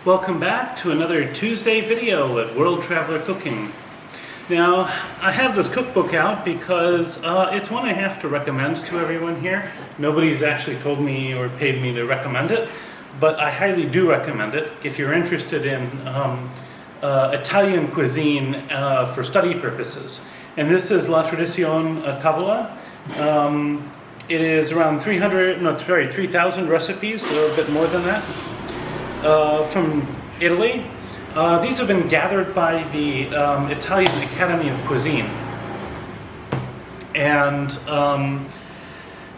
Welcome back to another Tuesday video at World Traveler Cooking. Now, I have this cookbook out because it's one I have to recommend to everyone here. Nobody's actually told me or paid me to recommend it, but I highly do recommend it if you're interested in Italian cuisine for study purposes. And this is La Tradizione Tavola. It is around 3,000 recipes, a little bit more than that, from Italy. These have been gathered by the Italian Academy of Cuisine. And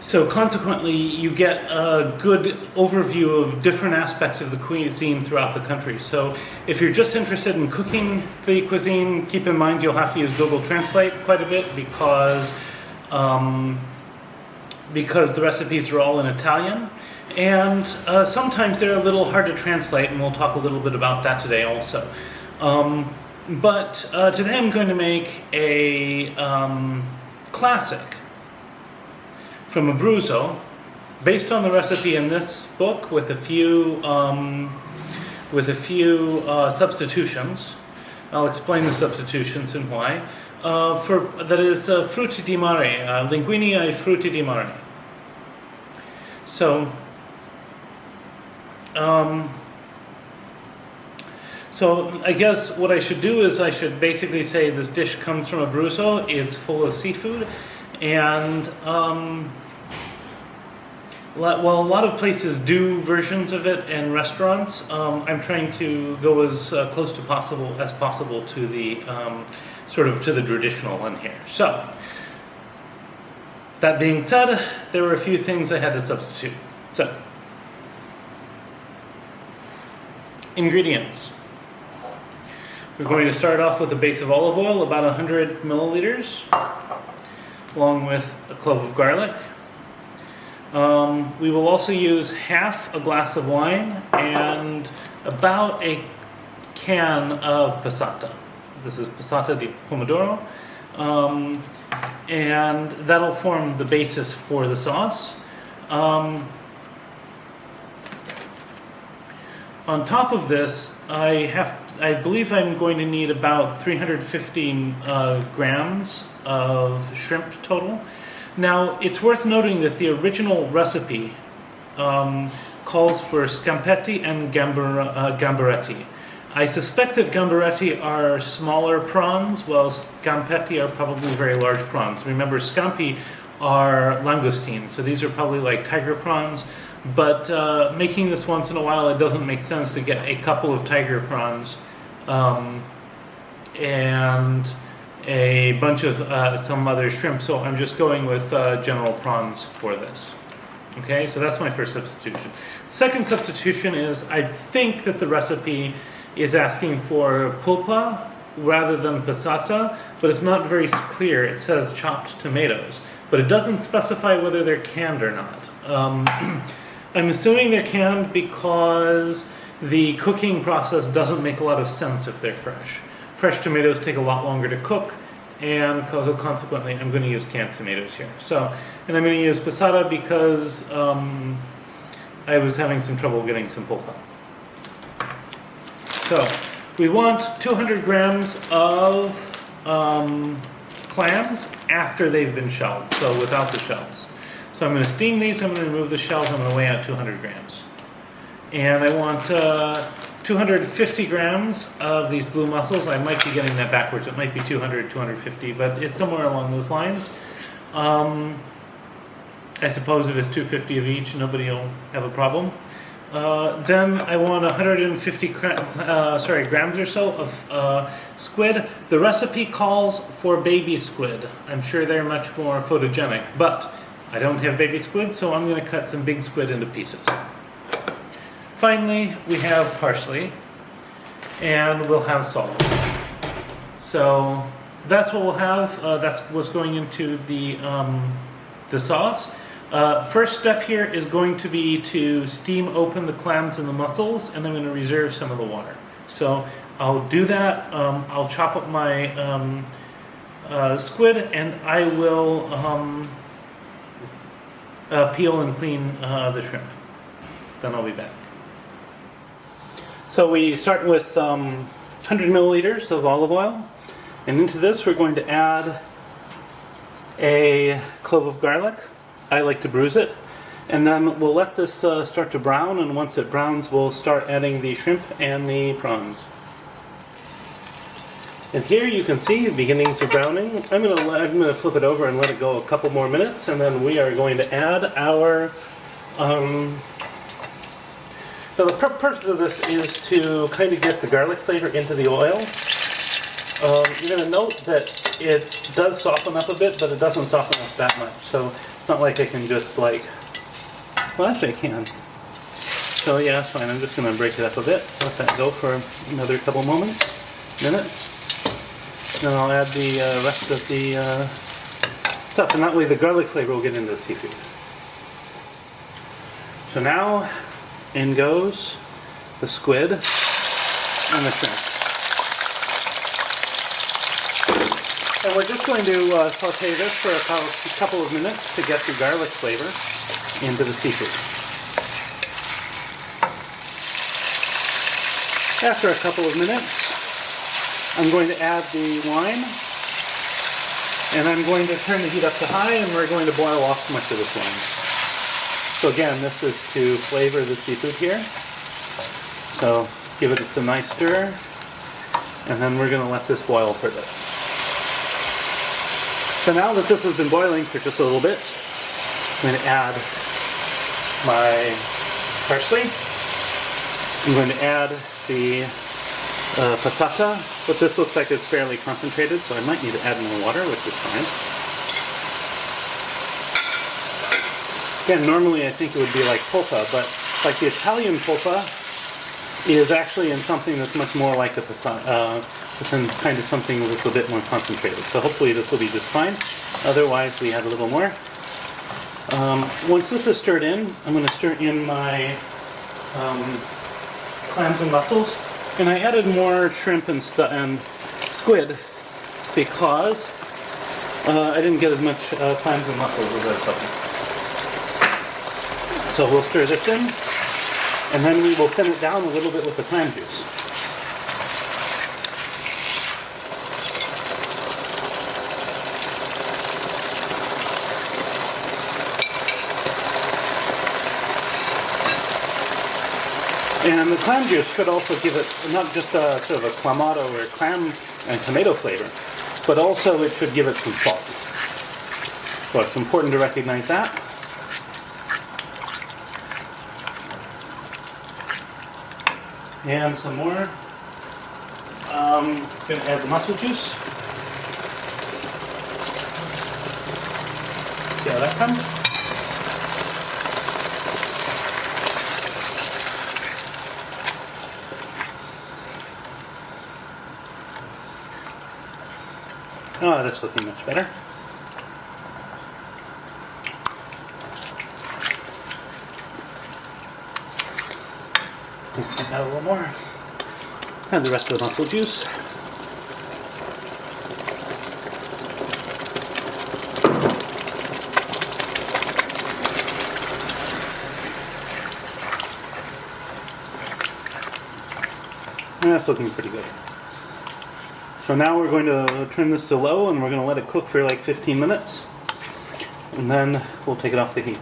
so consequently, you get a good overview of different aspects of the cuisine throughout the country. So if you're just interested in cooking the cuisine, keep in mind you'll have to use Google Translate quite a bit because the recipes are all in Italian. And sometimes they're a little hard to translate, and we'll talk a little bit about that today also. But today I'm going to make a classic from Abruzzo, based on the recipe in this book, with a few substitutions. I'll explain the substitutions and why. That is Frutti di Mare, Linguini ai Frutti di Mare. So I guess what I should do is I should basically say this dish comes from Abruzzo. It's full of seafood, and a lot of places do versions of it in restaurants. I'm trying to go as close to possible to the to the traditional one here. So that being said, there were a few things I had to substitute. So, ingredients. We're going to start off with a base of olive oil, about 100 milliliters, along with a clove of garlic. We will also use half a glass of wine and about a can of passata. This is passata di pomodoro. And that'll form the basis for the sauce. On top of this, I believe I'm going to need about 315 grams of shrimp total. Now, it's worth noting that the original recipe calls for scampetti and gambaretti. I suspect that gambaretti are smaller prawns, while scampetti are probably very large prawns. Remember, scampi are langoustines, so these are probably like tiger prawns. But making this once in a while, it doesn't make sense to get a couple of tiger prawns and a bunch of some other shrimp. So I'm just going with general prawns for this. Okay, so that's my first substitution. Second substitution is I think that the recipe is asking for polpa rather than passata, but it's not very clear. It says chopped tomatoes, but it doesn't specify whether they're canned or not. I'm assuming they're canned because the cooking process doesn't make a lot of sense if they're fresh. Fresh tomatoes take a lot longer to cook, and consequently I'm going to use canned tomatoes here. So, and I'm going to use passata because I was having some trouble getting some polpa. So, we want 200 grams of clams after they've been shelled, so without the shells. So I'm going to steam these, I'm going to remove the shells, I'm going to weigh out 200 grams. And I want 250 grams of these blue mussels. I might be getting that backwards, it might be 200, 250, but it's somewhere along those lines. I suppose if it's 250 of each, nobody will have a problem. Then I want 150 grams or so of squid. The recipe calls for baby squid. I'm sure they're much more photogenic, but I don't have baby squid, so I'm going to cut some big squid into pieces. Finally, we have parsley, and we'll have salt. So that's what we'll have. That's what's going into the sauce. First step here is going to be to steam open the clams and the mussels, and I'm going to reserve some of the water. So I'll do that. I'll chop up my squid, and I will peel and clean the shrimp. Then I'll be back. So we start with 100 milliliters of olive oil, and into this we're going to add a clove of garlic. I like to bruise it. And then we'll let this start to brown, and once it browns we'll start adding the shrimp and the prawns. And here you can see the beginnings of browning. I'm gonna flip it over and let it go a couple more minutes, and then we are going to add our now the purpose of this is to kind of get the garlic flavor into the oil. You're going to note that it does soften up a bit, but it doesn't soften up that much. So it's not like I can just like, well actually I can. So yeah, that's fine. I'm just going to break it up a bit. Let that go for another couple minutes. Then I'll add the rest of the stuff, and that way the garlic flavor will get into the seafood. So now in goes the squid and the shrimp. And we're just going to saute this for about a couple of minutes to get the garlic flavor into the seafood. After a couple of minutes, I'm going to add the wine, and I'm going to turn the heat up to high, and we're going to boil off much of this wine. So again, this is to flavor the seafood here. So give it a nice stir, and then we're going to let this boil for a bit. So now that this has been boiling for just a little bit, I'm going to add my parsley. I'm going to add the passata, but this looks like it's fairly concentrated, so I might need to add more water, which is fine. Again, normally I think it would be like polpa, but like the Italian polpa is actually in something that's much more like a passata. It's in kind of something that's a bit more concentrated. So hopefully this will be just fine. Otherwise we add a little more. Once this is stirred in, I'm going to stir in my clams and mussels. And I added more shrimp and squid because I didn't get as much clams and mussels as I was hoping. So we'll stir this in, and then we will thin it down a little bit with the clam juice. And the clam juice should also give it not just a sort of a clamato or clam and tomato flavor, but also it should give it some salt. So it's important to recognize that. And some more. I'm going to add the mussel juice. See how that comes? Oh, that's looking much better. Add a little more. Add the rest of the mussel juice. And that's looking pretty good. So now we're going to turn this to low, and we're going to let it cook for like 15 minutes. And then we'll take it off the heat.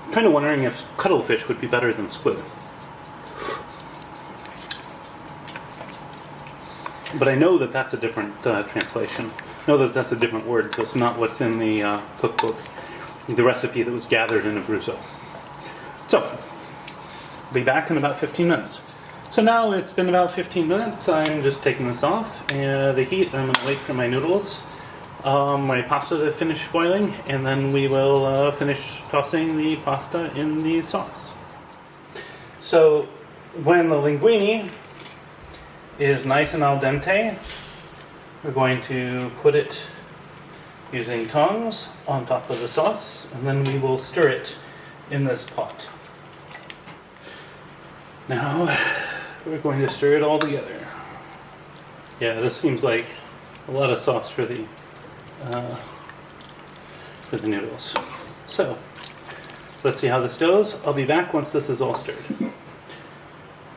I'm kind of wondering if cuttlefish would be better than squid. But I know that that's a different translation. I know that that's a different word, so it's not what's in the cookbook, the recipe that was gathered in Abruzzo. So, I'll be back in about 15 minutes. So now it's been about 15 minutes. I'm just taking this off the heat. I'm going to wait for my noodles, my pasta to finish boiling, and then we will finish tossing the pasta in the sauce. So when the linguini is nice and al dente, we're going to put it using tongs on top of the sauce, and then we will stir it in this pot. Now we're going to stir it all together. Yeah, this seems like a lot of sauce for the noodles. So Let's see how this goes. I'll be back once this is all stirred.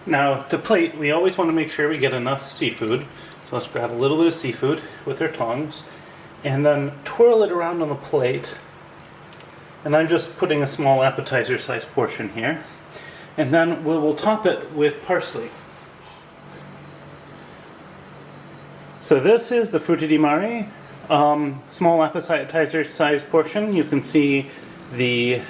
Now, to plate, we always want to make sure we get enough seafood. So let's grab a little bit of seafood with our tongs and then twirl it around on the plate. And I'm just putting a small appetizer sized portion here. And then we'll top it with parsley. So this is the Frutti di Mare, small appetizer sized portion. You can see the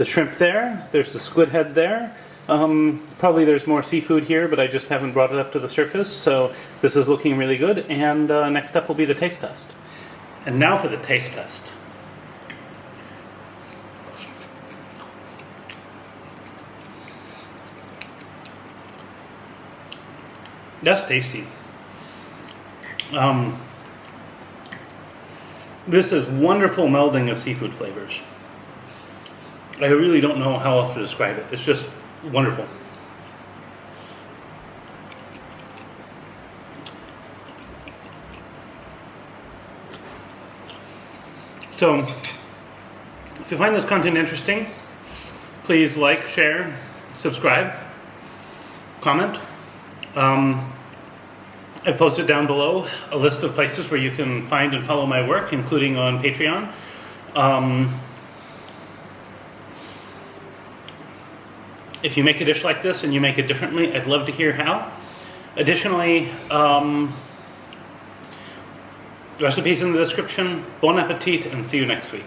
shrimp there. There's the squid head there. Probably there's more seafood here, but I just haven't brought it up to the surface. So this is looking really good. And next up will be the taste test. And now for the taste test. That's tasty. This is wonderful melding of seafood flavors. I really don't know how else to describe it. It's just wonderful. So, if you find this content interesting, please like, share, subscribe, comment. I've posted down below a list of places where you can find and follow my work, including on Patreon. If you make a dish like this and you make it differently, I'd love to hear how. Additionally, recipes in the description. Bon appetit, and see you next week.